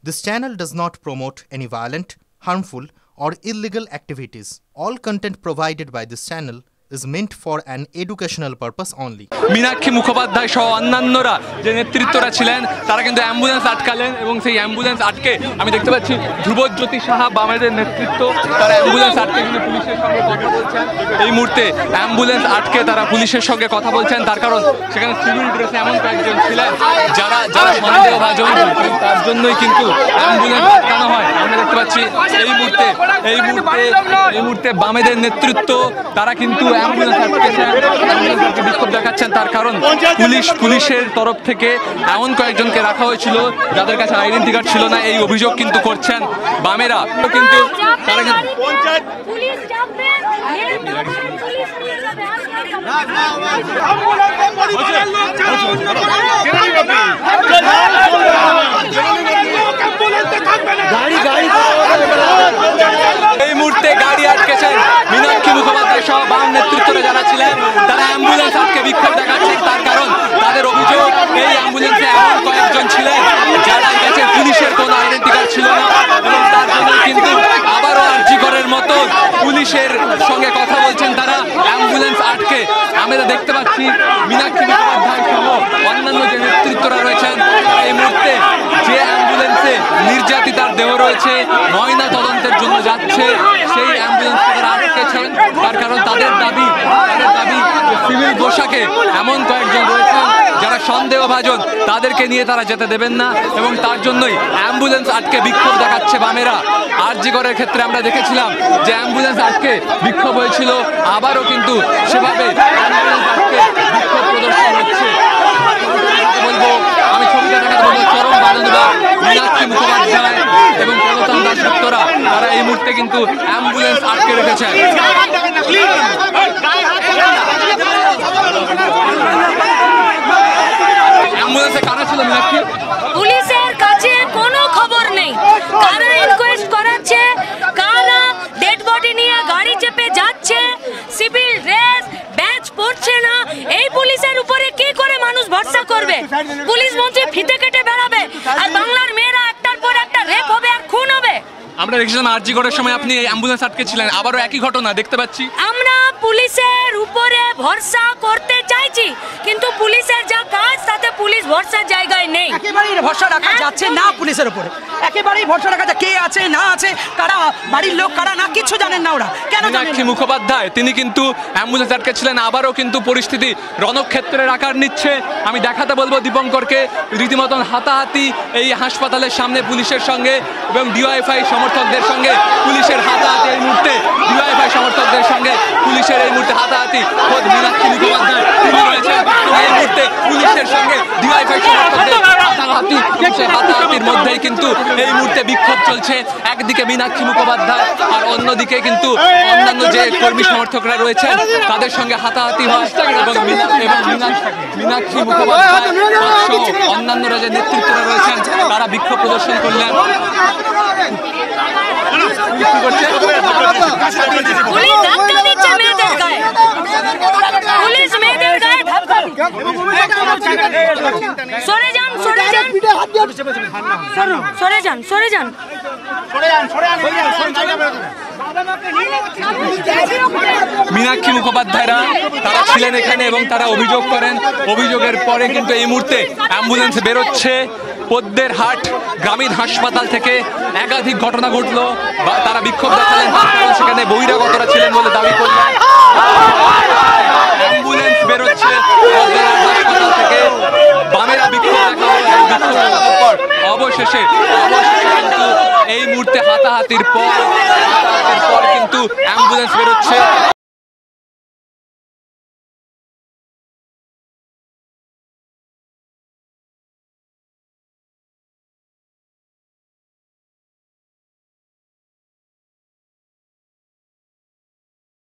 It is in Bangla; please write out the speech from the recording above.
This channel does not promote any violent, harmful, or illegal activities. All content provided by this channel is meant for an educational purpose only. Meenakshi Mukhopadhyay সহ অন্যান্যরা যে নেতৃত্বরা ছিলেন তারা কিন্তু অ্যাম্বুলেন্স আটকালেন এবং সেই অ্যাম্বুলেন্স আটকে আমি দেখতে পাচ্ছি ধ্রুবজ্যোতি সাহা বামেদের নেতৃত্ব তারা অ্যাম্বুলেন্স আটকে কিন্তু পুলিশের সঙ্গে কথা বলছেন। এই মুহূর্তে অ্যাম্বুলেন্স আটকে তারা পুলিশের সঙ্গে কথা বলছেন, তার কারণ সেখানে সিভিল ড্রেসে এমন কয়েকজন ছিলেন যারা সন্দেহভাজন, তার জন্যই কিন্তু অ্যাম্বুলেন্স আটকানো হয়। আমরা দেখতে পাচ্ছি এই মুহূর্তে বামেদের নেতৃত্ব তারা কিন্তু বিক্ষোভ দেখাচ্ছেন, তার কারণ পুলিশের তরফ থেকে এমন কয়েকজনকে রাখা হয়েছিল যাদের কাছে আইডেন্টি কার্ড ছিল না, এই অভিযোগ কিন্তু করছেন বামেরা। কিন্তু এই মুহূর্তে গাড়ি আটকেছেন মীনাক্ষী মুখোপাধ্যায় সহ বাম নেতৃত্বরা যারা ছিলেন তারা অ্যাম্বুলেন্স আটকে বিক্ষোভ দেখাচ্ছেন, তার কারণ তাদের অভিযোগ এই অ্যাম্বুলেন্সে এমন কয়েকজন ছিলেন যারা কাছে পুলিশের কোনো আইডেন্টি কার্ড ছিল না এবং তার জন্য কিন্তু আবারও আরজিকরের মতো পুলিশের সঙ্গে কথা বলছেন তারা অ্যাম্বুলেন্স আটকে। আমরা দেখতে পাচ্ছি মীনাক্ষী মুখোপাধ্যায় সহ অন্যান্য যে নেতৃত্বরা রয়েছেন এই মুহূর্তে যে অ্যাম্বুলেন্সে নির্যাতিতার দেহ রয়েছে ময়না তদন্তের জন্য যাচ্ছে সেই অ্যাম্বুলেন্সকে তারা আটকেছেন, তার কারণ তাদের দাবি সিভিল পোশাকে এমন কয়েকজন রয়েছেন যারা সন্দেহভাজন, তাদেরকে নিয়ে তারা যেতে দেবেন না এবং তার জন্যই অ্যাম্বুলেন্স আটকে বিক্ষোভ দেখাচ্ছে বামেরা। আরজিকরের ক্ষেত্রে আমরা দেখেছিলাম যে অ্যাম্বুলেন্স আটকে বিক্ষোভ হয়েছিল, আবারও কিন্তু সেভাবে অ্যাম্বুলেন্স আটকে বিক্ষোভ প্রদর্শন হচ্ছে। বলবো আমি ছবিটা দেখাতে বলবো চরম বাদনবা মীনাক্ষী মুখোপাধ্যায় এবং প্রলতান দাসগুপ্তরা তারা এই মুহূর্তে কিন্তু অ্যাম্বুলেন্স আটকে রেখেছেন। অ্যাম্বুলেন্সে কারা ছিল মীনাক্ষী? পুলিশের কাছে কোনো খবর নেই, কারা ইনকোয়েস্ট করাচ্ছে, কারা ডেড বডি নিয়ে গাড়ি চেপে যাচ্ছে, সিভিল ড্রেস ব্যাচ পড়ছে না, এই পুলিশের উপরে কি করে মানুষ ভরসা করবে? পুলিশ মন্ত্রী ফিতে কেটে বেড়াবে আর বাংলার মেয়েরা একটার পর একটা রেপ হবে আর খুন হবে। আমরা দেখছিলাম আরজিকরের সময় আপনি অ্যাম্বুলেন্স আটকে ছিলেন, আবারও একই ঘটনা দেখতে পাচ্ছি। আমরা পুলিশের উপরে ভরসা করতে চাইছি কিন্তু পুলিশের যা কাজ তাতে পুলিশ ভরসার জায়গায় নেই। একেবারেই ভরসা রাখা যাচ্ছে না পুলিশের উপরে, একেবারেই ভরসা রাখা যায় কে আছে না আছে, কারা বাড়ির লোক কারা না কিছু জানেন না ওরা। কেন মীনাক্ষী মুখোপাধ্যায় তিনি কিন্তু অ্যাম্বুলেন্স আটকে ছিলেন, আবারও কিন্তু পরিস্থিতি রণক্ষেত্রের আকার নিচ্ছে। আমি দেখাতে বলবো দীপঙ্করকে রীতিমতন হাতাহাতি এই হাসপাতালের সামনে পুলিশের সঙ্গে এবং ডিওয়াইএফআই সমর্থকদের সঙ্গে পুলিশের হাতাহাতি। এই মুহূর্তে ডিওয়াইএফআই সমর্থকদের সঙ্গে পুলিশের এই মুহূর্তে হাতাহাতি, খোদ মীনাক্ষী মুখোপাধ্যায় তিনি রয়েছেন এই মুহূর্তে পুলিশের সঙ্গে ডিওয়াইএফআই সমর্থকদের হাতাহাতি। সেই হাতাহাতির মধ্যেই কিন্তু এই মুহূর্তে বিক্ষোভ চলছে, একদিকে মীনাক্ষী মুখোপাধ্যায় আর অন্যদিকে কিন্তু অন্যান্য যে কর্মী সমর্থকরা রয়েছেন তাদের সঙ্গে হাতাহাতি হয় এবং মীনাক্ষী মুখোপাধ্যায় সহ অন্যান্যরা যে নেতৃত্বরা রয়েছেন তারা বিক্ষোভ প্রদর্শন করলেন। মীনাক্ষী মুখোপাধ্যায়রা তারা ছিলেন এখানে এবং তারা অভিযোগ করেন, অভিযোগের পরে কিন্তু এই মুহূর্তে অ্যাম্বুলেন্স বেরোচ্ছে। পদ্মের হাট গ্রামীণ হাসপাতাল থেকে একাধিক ঘটনা ঘটলো, তারা বিক্ষোভ দেখালেন, সেখানে বহিরাগতরা ছিলেন বলে দাবি করলেন। অ্যাম্বুলেন্স বেরোচ্ছে হাসপাতাল থেকে, বামেরা বিক্ষোভ দেখানোর পর অবশেষে কিন্তু এই মুহূর্তে হাতাহাতির পর কিন্তু অ্যাম্বুলেন্স বেরোচ্ছে।